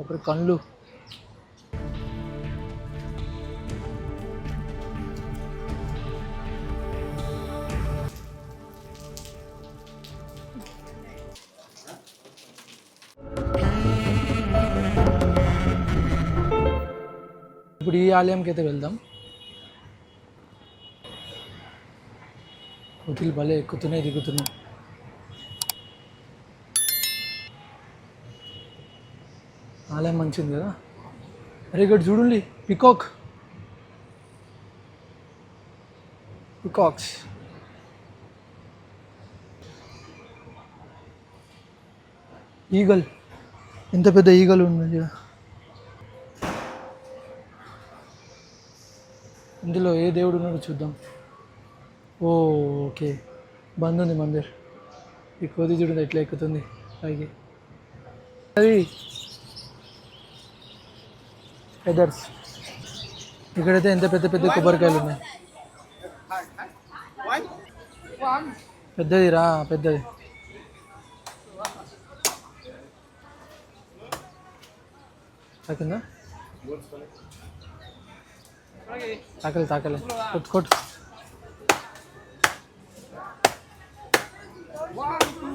ఒకరి కళ్ళు. ఇప్పుడు ఈ ఆలయంకి అయితే వెళ్దాం. కోతులు భలే ఎక్కుతున్నాయి దిగుతున్నాయి. ఆలయం మంచిది కదా. అరే ఇక్కడ చూడండి పికాక్స్. ఈగల్, ఎంత పెద్ద ఈగలు ఉంది. ఇందులో ఏ దేవుడు ఉన్నాడో చూద్దాం. ఓకే, బంద్ ఉంది మందిర్. ఈ కోతి చూడండి ఎట్లా ఎక్కుతుంది పైకి. అది ఫెదర్స్. ఇక్కడైతే ఎంత పెద్ద పెద్ద కొబ్బరికాయలు ఉన్నాయి. పెద్దది రా, పెద్దది. తాకిందా? తాకలే కొట్టు.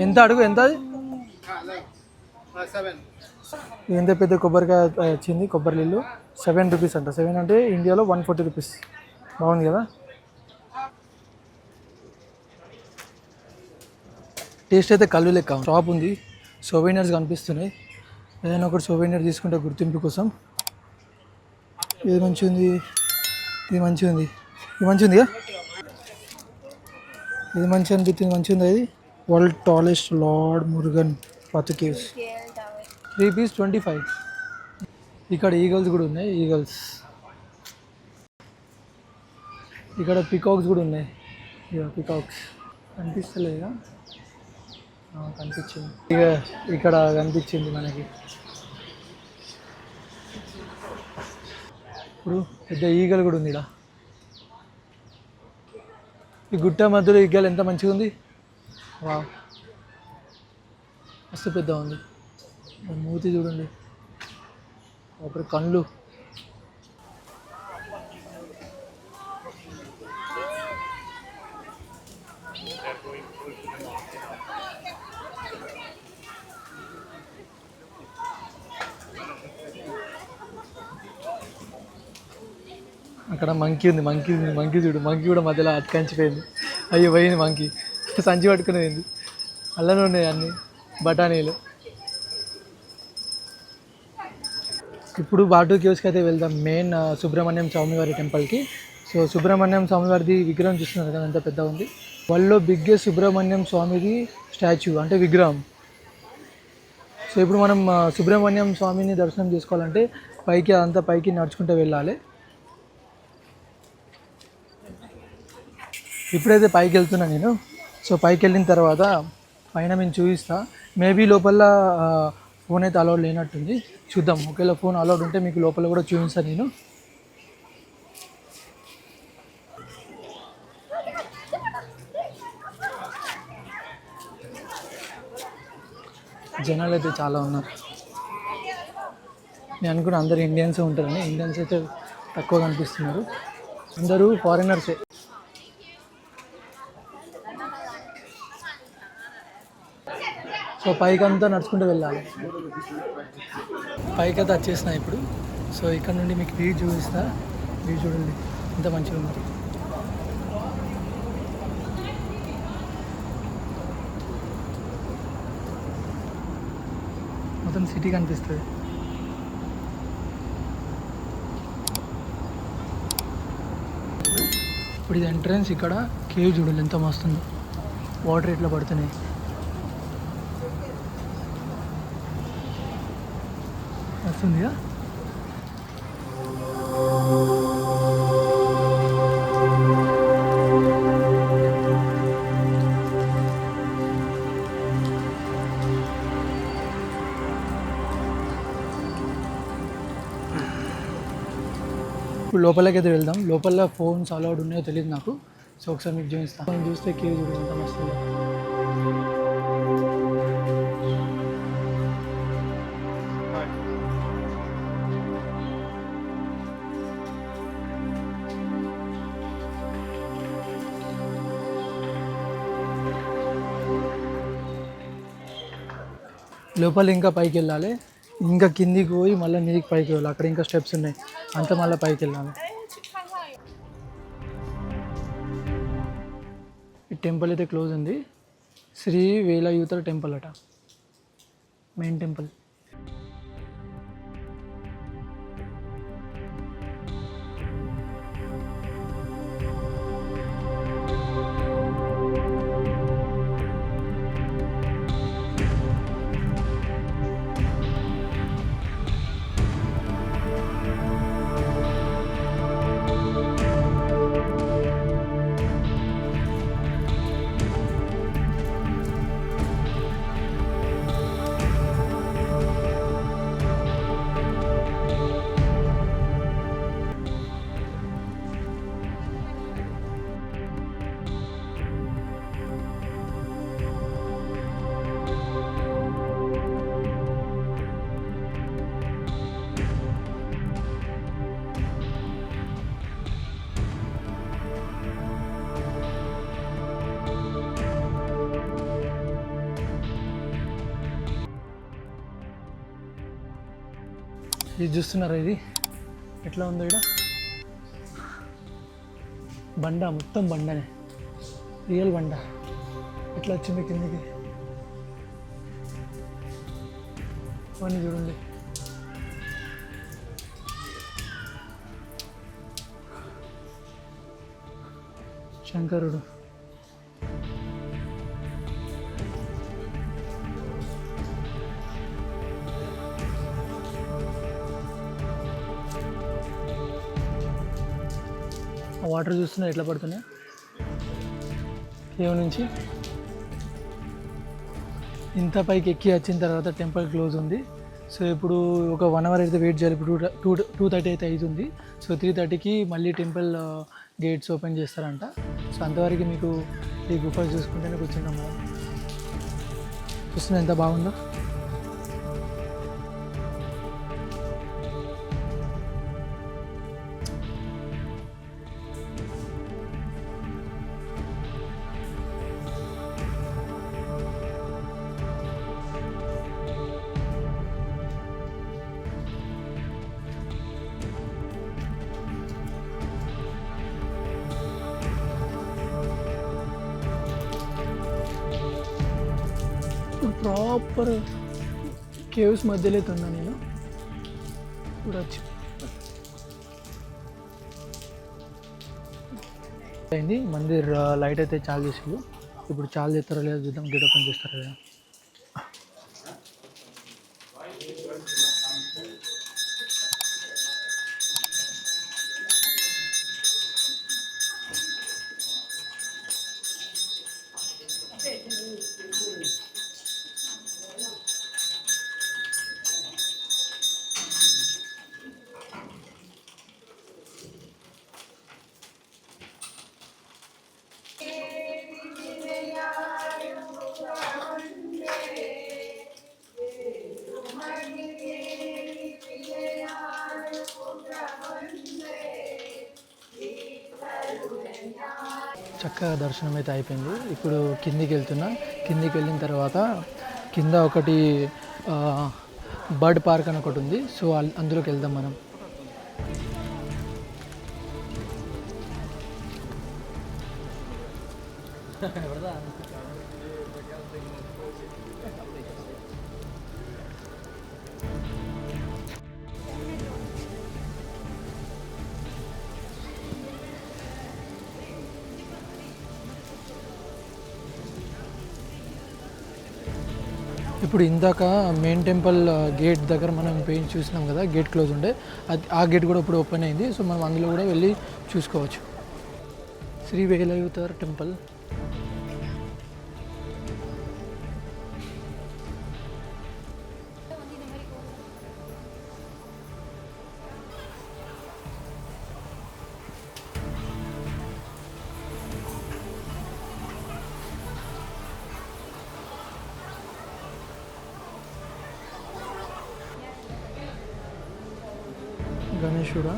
ఎంత అడుగు, ఎంత అది? ఎంత పెద్ద కొబ్బరికాయ వచ్చింది, కొబ్బరి నీళ్ళు. 7 రూపీస్ అంట. 7 అంటే ఇండియాలో 140 రూపీస్. బాగుంది కదా. టేస్ట్ అయితే కళ్ళు లెక్క. షాప్ ఉంది, సోవెనియర్స్ కనిపిస్తున్నాయి. ఏదైనా ఒకటి సోవెనియర్ తీసుకుంటే గుర్తింపు కోసం. ఇది మంచిగా ఉంది, ఇది మంచిగా ఉంది, ఇది మంచిగా ఉందిగా. ఇది మంచిగా అనిపిస్తుంది, మంచిగా ఉంది. అది వరల్డ్ టాలెస్ట్ లార్డ్ మురుగన్ పత్ కేవ్స్. 3 పీస్ 25. ఇక్కడ ఈగల్స్ కూడా ఉన్నాయి. ఈగల్స్. ఇక్కడ పికాక్స్ కూడా ఉన్నాయి. పికాక్స్ కనిపిస్తలేదా? కనిపించింది. ఇక్కడ కనిపించింది మనకి. ఇప్పుడు పెద్ద ఈగలు కూడా ఉంది ఇక్కడ. ఈ గుట్ట మధ్యలో ఈగలు ఎంత మంచిగా ఉంది. వా, మస్తు పెద్ద ఉంది. మూతి చూడండి, ఒకరి కళ్ళు. అక్కడ మంకీ ఉంది. మంకీ చూడు. మంకీ కూడా మధ్యలో అతికించిపోయింది. అయ్యో పోయింది మంకీ. సంచి పట్టుకునేది. అల్లనే ఉన్నాయి అన్ని బఠానీలు. ఇప్పుడు బాటు కేవ్స్కి అయితే వెళ్దాం. మెయిన్ సుబ్రహ్మణ్యం స్వామివారి టెంపుల్కి. సో సుబ్రహ్మణ్యం స్వామివారిది విగ్రహం చూస్తున్నారు కదా, ఎంత పెద్దగా ఉంది. వరల్డ్లో బిగ్గెస్ట్ సుబ్రహ్మణ్యం స్వామిది స్టాచ్యూ, అంటే విగ్రహం. సో ఇప్పుడు మనం సుబ్రహ్మణ్యం స్వామిని దర్శనం చేసుకోవాలంటే పైకి నడుచుకుంటూ వెళ్ళాలి. ఇప్పుడైతే పైకి వెళ్తున్నా నేను. సో పైకి వెళ్ళిన తర్వాత పైన మేము చూపిస్తా. మేబీ లోపల ఫోన్ అయితే అలౌడ్ లేనట్టుంది, చూద్దాం. ఒకవేళ ఫోన్ అలౌడ్ ఉంటే మీకు లోపల కూడా చూపిస్తాను నేను. జనాలు అయితే చాలా ఉన్నారు. నేను అనుకున్నా అందరు ఇండియన్స్ ఉంటారని. ఇండియన్స్ అయితే తక్కువ కనిపిస్తున్నారు, అందరూ ఫారినర్సే. సో పైకి అంతా నడుచుకుంటూ వెళ్ళాలి. పైకి అయితే వచ్చేసిన ఇప్పుడు. సో ఇక్కడ నుండి మీకు వ్యూ చూపిస్తా. వ్యూ చూడండి ఎంత మంచిగా ఉంది. మొత్తం సిటీ కనిపిస్తుంది. ఇప్పుడు ఇది ఎంట్రన్స్. ఇక్కడ కేవ్ చూడండి ఎంత మస్తుందో. వాటర్ ఎట్లా పడుతున్నాయి. వస్తుందిగా. ఇప్పుడు లోపలికి అయితే వెళ్దాం. లోపల ఫోన్స్ అలౌడ్ ఉన్నాయో తెలియదు నాకు. సో ఒకసారి మీకు చూపిస్తాను. చూస్తే కేవ్ చూడండి ఎంత మస్తుందో. లోపల ఇంకా పైకి వెళ్ళాలి, ఇంకా కిందికి పోయి మళ్ళీ మీదికి పైకి వెళ్ళాలి. అక్కడ ఇంకా స్టెప్స్ ఉన్నాయి, అంత మళ్ళీ పైకి వెళ్ళాలి. ఈ టెంపుల్ అయితే క్లోజ్ ఉంది. శ్రీ వేలాయుత టెంపుల్ అట, మెయిన్ టెంపుల్. ఇది చూస్తున్నారా, ఇది ఎట్లా ఉందో ఇక్కడ బండ, మొత్తం బండనే, రియల్ బండ. ఎట్లా వచ్చింది కిందికి అని చూడండి. శంకరుడు. వాటర్ చూస్తున్నా ఎట్లా పడుతున్నాయి కేవ్ నుంచి. ఇంత పైకి ఎక్కి వచ్చిన తర్వాత టెంపుల్ క్లోజ్ ఉంది. సో ఇప్పుడు ఒక 1 అవర్ అయితే వెయిట్ చేయాలి. ఇప్పుడు 2:30 అయితే అవుతుంది. సో 3:30కి మళ్ళీ టెంపుల్ గేట్స్ ఓపెన్ చేస్తారంట. సో అంతవరకు మీకు ఈ గుఫ చూసుకుంటేనే కూర్చున్నాం మనం. చూస్తున్నా ఎంత బాగుందో. ప్రాపర్ కేవ్స్ మధ్యలో అయితే ఉన్నా నేను. చూడొచ్చు అయింది. మందిర్ లైట్ అయితే చాలు చేసారు. ఇప్పుడు చాలు చేస్తారో లేదా చూద్దాం, గేట్ ఓపెన్ చేస్తారో లేదా. చక్కగా దర్శనం అయితే అయిపోయింది. ఇప్పుడు కిందికి వెళ్తున్నా. కిందికి వెళ్ళిన తర్వాత కింద ఒకటి బర్డ్ పార్క్ అని ఒకటి ఉంది. సో అందులోకి వెళ్దాం మనం. ఇప్పుడు ఇందాక మెయిన్ టెంపుల్ గేట్ దగ్గర మనం పోయి చూసినాం కదా, గేట్ క్లోజ్ ఉండే. ఆ గేట్ కూడా ఇప్పుడు ఓపెన్ అయింది. సో మనం అందులో కూడా వెళ్ళి చూసుకోవచ్చు. శ్రీ వేలాయుత టెంపుల్. గణేశుడా.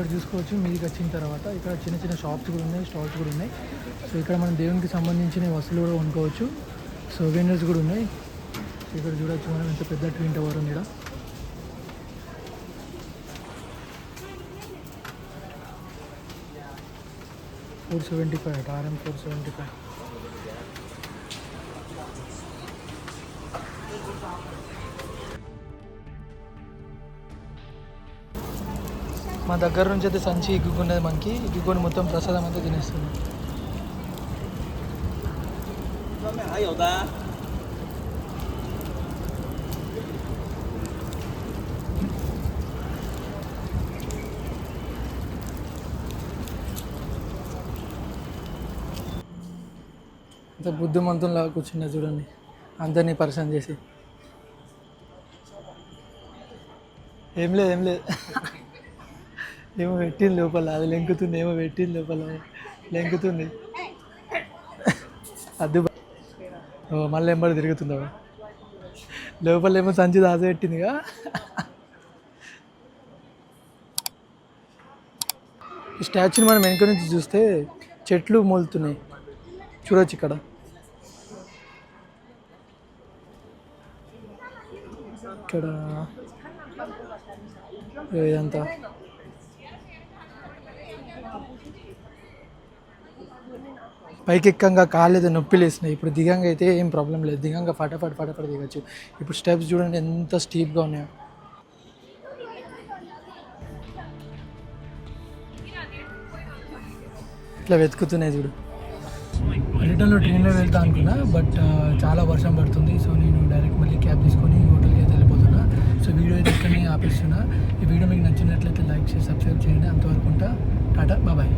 ఇక్కడ చూసుకోవచ్చు. మీదికి వచ్చిన తర్వాత ఇక్కడ చిన్న చిన్న షాప్స్ కూడా ఉన్నాయి, స్టాల్స్ కూడా ఉన్నాయి. సో ఇక్కడ మనం దేవునికి సంబంధించిన వస్తువులు కూడా కొనుక్కోవచ్చు. సో వెండర్స్ కూడా ఉన్నాయి. సో ఇక్కడ చూడొచ్చు మనం ఎంత పెద్ద ట్విన్ టవర్ ఉంది ఇక్కడ. $475 RM 475. మా దగ్గర నుంచి అయితే సంచి ఎగ్గుకున్నది మనకి. ఎగ్గుకొని మొత్తం ప్రసాదం అంతా తినేస్తుంది. అంత బుద్ధిమంతులాగా కూర్చున్నా చూడండి, అందరినీ పరిచయం చేసి. ఏం లేదు ఏమో పెట్టింది లోపల, అది లెంకుతుంది. ఏమో పెట్టింది లోపల, లెంకుతుంది. అద్దు మళ్ళీ ఎంబడి తిరుగుతుందా లోపల, ఏమో సంచి దాచి పెట్టిందిగా. ఈ స్టాచ్యూని మనం వెనక నుంచి చూస్తే చెట్లు మొలుతున్నాయి చూడొచ్చు ఇక్కడ. ఇక్కడ ఇదంతా పైకి ఎక్కంగా కాలేదు, నొప్పిలు వేసినాయి. ఇప్పుడు దిగంగా అయితే ఏం ప్రాబ్లం లేదు, దిగంగా ఫటాఫట్ దిగచ్చు. ఇప్పుడు స్టెప్స్ చూడండి ఎంత స్టీప్గా ఉన్నాయో. ఇట్లా వెతుకుతున్నాయి చూడు. రిటర్న్లో ట్రైన్లో వెళ్తా అనుకున్నా, బట్ చాలా వర్షం పడుతుంది. సో నేను డైరెక్ట్ మళ్ళీ క్యాబ్ తీసుకొని హోటల్కి అయితే వెళ్ళిపోతున్నా. సో వీడియో అయితే ఇక్కడనే ఆపేస్తున్నా. ఈ వీడియో మీకు నచ్చినట్లయితే లైక్ చేసి సబ్స్క్రైబ్ చేయండి. అంతవరకు ఉంటా. టాటా బాయ్.